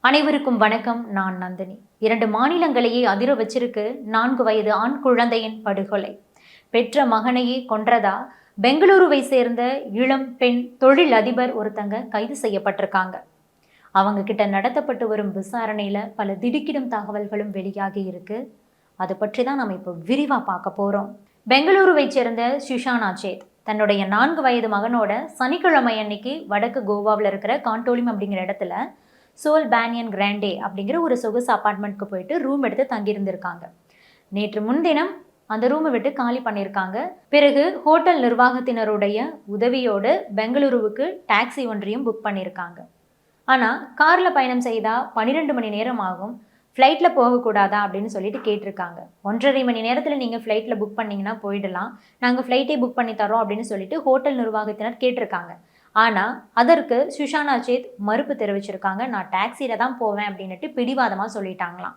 அனைவருக்கும் வணக்கம். நான் நந்தினி. 2 மாநிலங்களையே அதிர வச்சிருக்கு 4 வயது ஆண் குழந்தையின் படுகொலை. பெற்ற மகனையே கொன்றதா பெங்களூருவை சேர்ந்த இளம் பெண் தொழில் அதிபர் ஒருத்தங்க கைது செய்யப்பட்டிருக்காங்க. அவங்க கிட்ட நடத்தப்பட்டு வரும் விசாரணையில பல திடுக்கிடும் தகவல்களும் வெளியாகி இருக்கு. அதை பற்றி தான் நம்ம இப்போ விரிவா பார்க்க போறோம். பெங்களூருவை சேர்ந்த சுஷானா சேத் தன்னுடைய 4 வயது மகனோட சனிக்கிழமை அன்னைக்கு வடக்கு கோவாவில் இருக்கிற காண்டோலிம் அப்படிங்கிற இடத்துல சோல் பேனியன் கிராண்டே அப்படிங்கிற ஒரு சொகுசு அப்பார்ட்மெண்ட்க்கு போயிட்டு ரூம் எடுத்து தங்கியிருந்திருக்காங்க. நேற்று முன்தினம் அந்த ரூமை விட்டு காலி பண்ணியிருக்காங்க. பிறகு ஹோட்டல் நிர்வாகத்தினருடைய உதவியோடு பெங்களூருவுக்கு டாக்ஸி ஒன்றையும் புக் பண்ணியிருக்காங்க. ஆனால் காரில் பயணம் செய்தால் 12 மணி நேரம் ஆகும், ஃப்ளைட்டில் போகக்கூடாதா அப்படின்னு சொல்லிட்டு கேட்டிருக்காங்க. 1.5 மணி நேரத்தில் நீங்கள் ஃப்ளைட்டில் புக் பண்ணிங்கன்னா போயிடலாம், நாங்கள் ஃப்ளைட்டே புக் பண்ணி தரோம் அப்படின்னு சொல்லிட்டு ஹோட்டல் நிர்வாகத்தினர் கேட்டிருக்காங்க. ஆனால் அதற்கு சுஷானா சேத் மறுப்பு தெரிவிச்சிருக்காங்க. நான் டாக்ஸியில் தான் போவேன் அப்படின்ட்டு பிடிவாதமாக சொல்லிட்டாங்களாம்.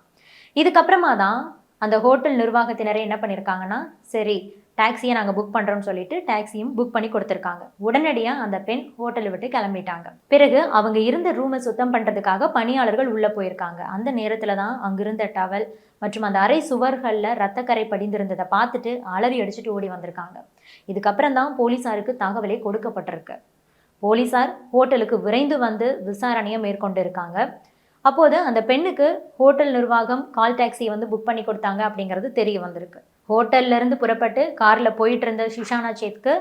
இதுக்கப்புறமா தான் அந்த ஹோட்டல் நிர்வாகத்தினரே என்ன பண்ணியிருக்காங்கன்னா, சரி டாக்ஸியை நாங்கள் புக் பண்ணுறோம்னு சொல்லிட்டு டாக்ஸியும் புக் பண்ணி கொடுத்துருக்காங்க. உடனடியாக அந்த பெண் ஹோட்டலை விட்டு கிளம்பிட்டாங்க. பிறகு அவங்க இருந்த ரூமை சுத்தம் பண்ணுறதுக்காக பணியாளர்கள் உள்ளே போயிருக்காங்க. அந்த நேரத்தில் தான் அங்கிருந்த டவல் மற்றும் அந்த அறை சுவர்களில் ரத்தக்கரை படிந்திருந்ததை பார்த்துட்டு அலறி அடிச்சுட்டு ஓடி வந்திருக்காங்க. இதுக்கப்புறம் தான் போலீஸாருக்கு தகவலே கொடுக்கப்பட்டிருக்கு. போலீசார் ஹோட்டலுக்கு விரைந்து வந்து விசாரணையை மேற்கொண்டு இருக்காங்க. அப்போது அந்த பெண்ணுக்கு ஹோட்டல் நிர்வாகம் கால் டாக்ஸியை வந்து புக் பண்ணி கொடுத்தாங்க அப்படிங்கிறது தெரிய வந்திருக்கு. ஹோட்டல்ல இருந்து புறப்பட்டு காரில் போயிட்டு இருந்த சுஷானா சேத்க்கு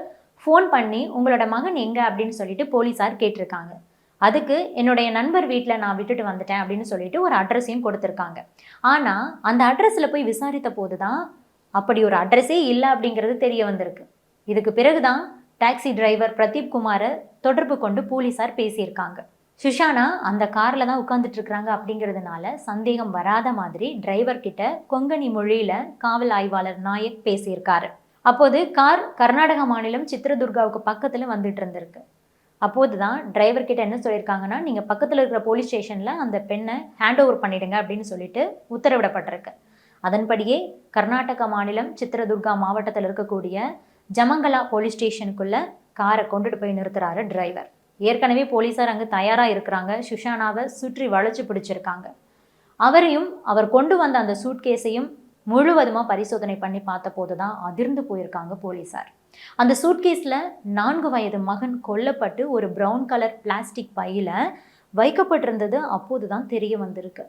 ஃபோன் பண்ணி உங்களோட மகன் எங்கே அப்படின்னு சொல்லிட்டு போலீஸார் கேட்டிருக்காங்க. அதுக்கு என்னுடைய நண்பர் வீட்டில் நான் விட்டுட்டு வந்துட்டேன் அப்படின்னு சொல்லிட்டு ஒரு அட்ரஸையும் கொடுத்துருக்காங்க. ஆனால் அந்த அட்ரஸில் போய் விசாரித்த போது தான் அப்படி ஒரு அட்ரஸே இல்லை அப்படிங்கிறது தெரிய வந்திருக்கு. இதுக்கு பிறகுதான் டாக்ஸி டிரைவர் பிரதீப் குமாரை தொடர்பு கொண்டு போலீஸார் பேசியிருக்காங்க. சுஷானா அந்த காரில் தான் உட்காந்துட்டு இருக்கிறாங்க அப்படிங்கிறதுனால சந்தேகம் வராத மாதிரி டிரைவர் கிட்ட கொங்கணி மொழியில் காவல் ஆய்வாளர் நாயக் பேசியிருக்காரு. அப்போது கார் கர்நாடகா மாநிலம் சித்ரதுர்காவுக்கு பக்கத்தில் வந்துட்டு இருந்திருக்கு. அப்போது தான் டிரைவர் கிட்ட என்ன சொல்லியிருக்காங்கன்னா, நீங்கள் பக்கத்தில் இருக்கிற போலீஸ் ஸ்டேஷனில் அந்த பெண்ணை ஹேண்ட் ஓவர் பண்ணிடுங்க அப்படின்னு சொல்லிட்டு உத்தரவிடப்பட்டிருக்கு. அதன்படியே கர்நாடகா மாநிலம் சித்ரதுர்கா மாவட்டத்தில் இருக்கக்கூடிய ஜமங்கலா போலீஸ் ஸ்டேஷனுக்குள்ள காரை கொண்டுட்டு போய் நிறுத்துறாரு டிரைவர். ஏற்கனவே போலீஸார் அங்கே தயாராக இருக்கிறாங்க. சுஷானாவை சுற்றி வளைச்சு பிடிச்சிருக்காங்க. அவரையும் அவர் கொண்டு வந்த அந்த சூட்கேஸையும் முழுவதுமாக பரிசோதனை பண்ணி பார்த்த போது தான் அதிர்ந்து போயிருக்காங்க போலீஸார். அந்த சூட்கேஸில் 4 வயது மகன் கொல்லப்பட்டு ஒரு ப்ரௌன் கலர் பிளாஸ்டிக் பையில வைக்கப்பட்டிருந்தது அப்போது தான் தெரிய வந்திருக்கு.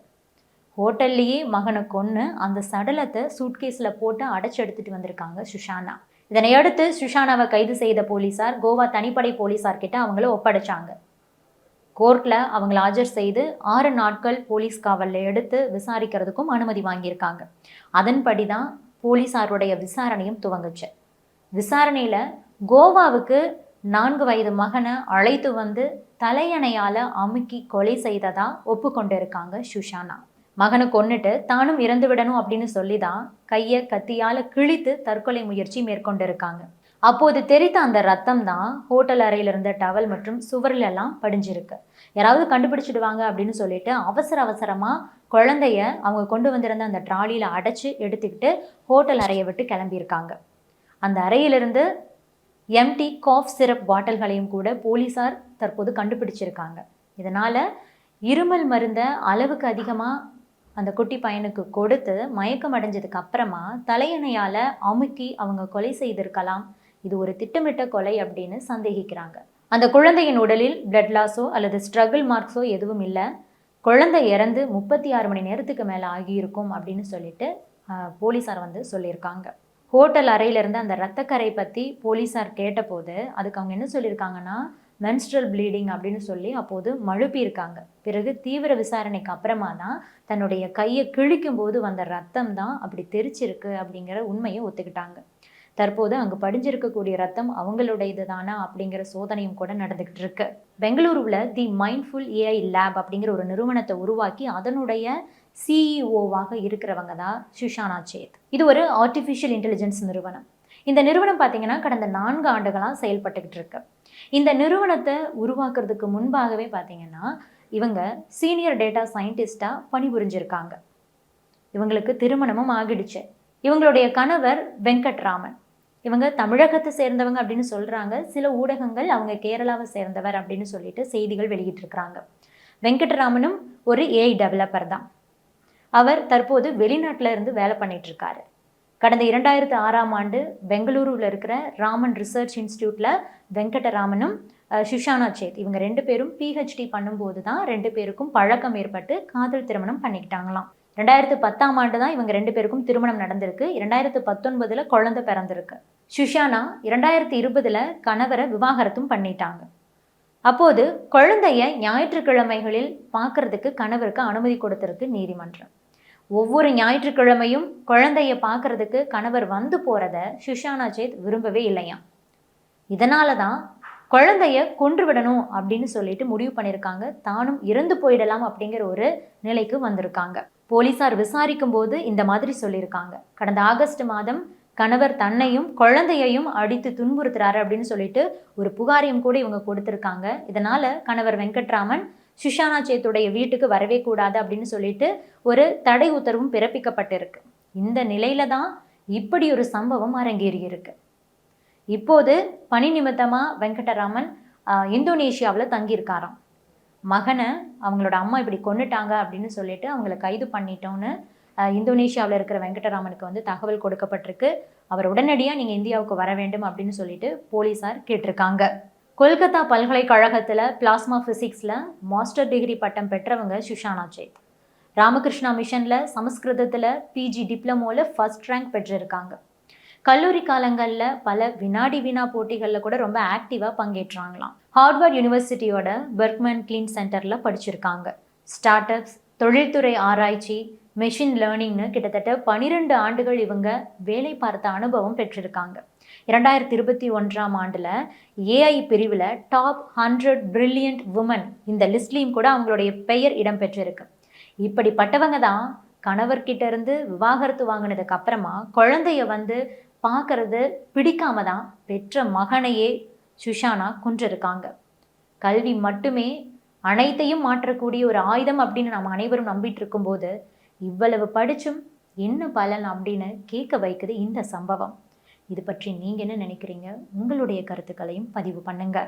ஹோட்டல்லையே மகனை கொன்று அந்த சடலத்தை சூட்கேஸில் போட்டு அடைச்சி எடுத்துட்டு வந்திருக்காங்க சுஷானா. இதனையடுத்து சுஷானாவை கைது செய்த போலீசார் கோவா தனிப்படை போலீசார் கிட்ட அவங்கள ஒப்படைச்சாங்க. கோர்ட்ல அவங்களை ஆஜர் செய்து 6 நாட்கள் போலீஸ் காவலில் எடுத்து விசாரிக்கிறதுக்கும் அனுமதி வாங்கியிருக்காங்க. அதன்படி தான் போலீசாருடைய விசாரணையும் துவங்குச்சு. விசாரணையில் கோவாவுக்கு 4 வயது மகனை அழைத்து வந்து தலையணையால் அமுக்கி கொலை செய்ததா ஒப்புக்கொண்டிருக்காங்க சுஷானா. மகனை கொன்னுட்டு தானும் இறந்து விடணும் அப்படின்னு சொல்லி தான் கையை கத்தியால் கிழித்து தற்கொலை முயற்சி மேற்கொண்டிருக்காங்க. அப்போது தெரித்த அந்த ரத்தம் தான் ஹோட்டல் அறையில் இருந்த டவல் மற்றும் சுவரில் எல்லாம் படிஞ்சிருக்கு. யாராவது கண்டுபிடிச்சிடுவாங்க அப்படின்னு சொல்லிட்டு அவசரமாக குழந்தைய அவங்க கொண்டு வந்திருந்த அந்த ட்ராலியில் அடைச்சி எடுத்துக்கிட்டு ஹோட்டல் அறையை விட்டு கிளம்பியிருக்காங்க. அந்த அறையிலிருந்து எம்டி காஃப் சிரப் பாட்டில்களையும் கூட போலீஸார் தற்போது கண்டுபிடிச்சிருக்காங்க. இதனால் இருமல் மருந்தை அளவுக்கு அதிகமாக அந்த குட்டி பையனுக்கு கொடுத்து மயக்கம் அடைஞ்சதுக்கு அப்புறமா தலையணையால் அமுக்கி அவங்க கொலை செய்திருக்கலாம். இது ஒரு திட்டமிட்ட கொலை அப்படின்னு சந்தேகிக்கிறாங்க. அந்த குழந்தையின் உடலில் பிளட் லாஸோ அல்லது ஸ்ட்ரகிள் மார்க்ஸோ எதுவும் இல்லை. குழந்தை இறந்து 36 மணி நேரத்துக்கு மேலே ஆகியிருக்கும் அப்படின்னு சொல்லிட்டு போலீஸார் வந்து சொல்லியிருக்காங்க. ஹோட்டல் அறையிலிருந்து அந்த ரத்தக்கரை பற்றி போலீஸார் கேட்டபோது அதுக்கு அவங்க என்ன சொல்லியிருக்காங்கன்னா, மென்ஸ்ட்ரல் ப்ளீடிங் அப்படின்னு சொல்லி அப்போது மழுப்பியிருக்காங்க. பிறகு தீவிர விசாரணைக்கு அப்புறமா தான் தன்னுடைய கையை கிழிக்கும் போது வந்த ரத்தம் தான் அப்படி தெரிச்சிருக்கு அப்படிங்கிற உண்மையை ஒத்துக்கிட்டாங்க. தற்போது அங்கு படிஞ்சிருக்கக்கூடிய ரத்தம் அவங்களுடையது தானா அப்படிங்கிற சோதனையும் கூட நடந்துகிட்டு இருக்கு. பெங்களூருவில் தி மைண்ட்ஃபுல் ஏஐ லேப் அப்படிங்கிற ஒரு நிறுவனத்தை உருவாக்கி அதனுடைய சிஇஓவாக இருக்கிறவங்க தான் சுஷானா சேத். இது ஒரு ஆர்டிஃபிஷியல் இன்டெலிஜென்ஸ் நிறுவனம். இந்த நிறுவனம் பார்த்தீங்கன்னா கடந்த 4 ஆண்டுகளாக செயல்பட்டுக்கிட்டு இருக்கு. இந்த நிறுவனத்தை உருவாக்குறதுக்கு முன்பாகவே பார்த்தீங்கன்னா இவங்க சீனியர் டேட்டா சயின்டிஸ்டாக பணிபுரிஞ்சிருக்காங்க. இவங்களுக்கு திருமணமும் ஆகிடுச்சு. இவங்களுடைய கணவர் வெங்கட்ராமன். இவங்க தமிழகத்தை சேர்ந்தவங்க அப்படின்னு சொல்கிறாங்க. சில ஊடகங்கள் அவங்க கேரளாவை சேர்ந்தவர் அப்படின்னு சொல்லிட்டு செய்திகள் வெளியிட்டிருக்கிறாங்க. வெங்கட்ராமனும் ஒரு ஏஐ டெவலப்பர் தான். அவர் தற்போது வெளிநாட்டில் இருந்து வேலை பண்ணிட்டு இருக்காரு. கடந்த 2006ஆம் ஆண்டு பெங்களூருவில் இருக்கிற ராமன் ரிசர்ச் இன்ஸ்டியூட்டில் வெங்கடராமனும் சுஷானா சேத் இவங்க 2 பேரும் பிஹெச்டி பண்ணும்போது தான் 2 பேருக்கும் பழக்கம் ஏற்பட்டு காதல் திருமணம் பண்ணிக்கிட்டாங்களாம். 2010ஆம் ஆண்டு தான் இவங்க 2 பேருக்கும் திருமணம் நடந்திருக்கு. 2019 குழந்தை பிறந்திருக்கு. சுஷானா 2020 கணவரை விவாகரத்தும் பண்ணிட்டாங்க. அப்போது குழந்தைய ஞாயிற்றுக்கிழமைகளில் பார்க்கறதுக்கு கணவருக்கு அனுமதி கொடுத்திருக்கு நீதிமன்றம். ஒவ்வொரு ஞாயிற்றுக்கிழமையும் குழந்தைய பார்க்கறதுக்கு கணவர் வந்து போறத சுஷானா சேத் விரும்பவே இல்லையாம். இதனால தான் குழந்தைய கொன்று விடணும் அப்படின்னு சொல்லிட்டு முடிவு பண்ணியிருக்காங்க. தானும் இறந்து போயிடலாம் அப்படிங்கிற ஒரு நிலைக்கு வந்திருக்காங்க. போலீசார் விசாரிக்கும் போது இந்த மாதிரி சொல்லியிருக்காங்க. கடந்த ஆகஸ்ட் மாதம் கணவர் தன்னையும் குழந்தையையும் அடித்து துன்புறுத்துறாரு அப்படின்னு சொல்லிட்டு ஒரு புகாரையும் கூட இவங்க கொடுத்திருக்காங்க. இதனால கணவர் வெங்கட்ராமன் சுஷானா சேத்துடைய வீட்டுக்கு வரவே கூடாது அப்படின்னு சொல்லிட்டு ஒரு தடை உத்தரவும் பிறப்பிக்கப்பட்டிருக்கு. இந்த நிலையில தான் இப்படி ஒரு சம்பவம் அரங்கேறி இருக்கு. இப்போது பணி நிமித்தமா வெங்கடராமன் இந்தோனேஷியாவில் தங்கியிருக்காராம். மகனை அவங்களோட அம்மா இப்படி கொண்டுட்டாங்க அப்படின்னு சொல்லிட்டு அவங்கள கைது பண்ணிட்டோன்னு இந்தோனேஷியாவில் இருக்கிற வெங்கடராமனுக்கு வந்து தகவல் கொடுக்கப்பட்டிருக்கு. அவர் உடனடியாக நீங்கள் இந்தியாவுக்கு வர வேண்டும் அப்படின்னு சொல்லிட்டு போலீஸார் கேட்டிருக்காங்க. கொல்கத்தா பல்கலைக்கழகத்தில் பிளாஸ்மா ஃபிசிக்ஸில் மாஸ்டர் டிகிரி பட்டம் பெற்றவங்க சுஷானா சேத். ராமகிருஷ்ணா மிஷனில் சமஸ்கிருதத்தில் பிஜி டிப்ளமோவில் ஃபர்ஸ்ட் ரேங்க் பெற்றிருக்காங்க. கல்லூரி காலங்களில் பல வினாடி வினா போட்டிகளில் கூட ரொம்ப ஆக்டிவாக பங்கேற்றாங்களாம். ஹார்வர்ட் யூனிவர்சிட்டியோட பெர்க்மன் கிளீன் சென்டரில் படிச்சிருக்காங்க. ஸ்டார்ட் அப்ஸ், தொழில்துறை ஆராய்ச்சி, மெஷின் லேர்னிங்னு கிட்டத்தட்ட 12 ஆண்டுகள் இவங்க வேலை பார்த்த அனுபவம் பெற்றிருக்காங்க. 2021ஆம் ஆண்டில் ஏஐ பிரிவில் டாப் 100 பிரில்லியன்ட் உமன் இந்த லிஸ்ட்லேயும் கூட அவங்களுடைய பெயர் இடம்பெற்றிருக்கு. இப்படிப்பட்டவங்க தான் கணவர்கிட்ட இருந்து விவாகரத்து வாங்கினதுக்கு அப்புறமா குழந்தைய வந்து பார்க்கறது பிடிக்காம தான் பெற்ற மகனையே சுஷானா கொன்றிருக்காங்க. கல்வி மட்டுமே அனைத்தையும் மாற்றக்கூடிய ஒரு ஆயுதம் அப்படின்னு நாம் அனைவரும் நம்பிட்டு இருக்கும்போது இவ்வளவு படிச்சும் என்ன பலன் அப்படின்னு கேட்க வைக்குது இந்த சம்பவம். இது பற்றி நீங்க என்ன நினைக்கிறீங்க? உங்களுடைய கருத்துக்களையும் பதிவு பண்ணுங்க.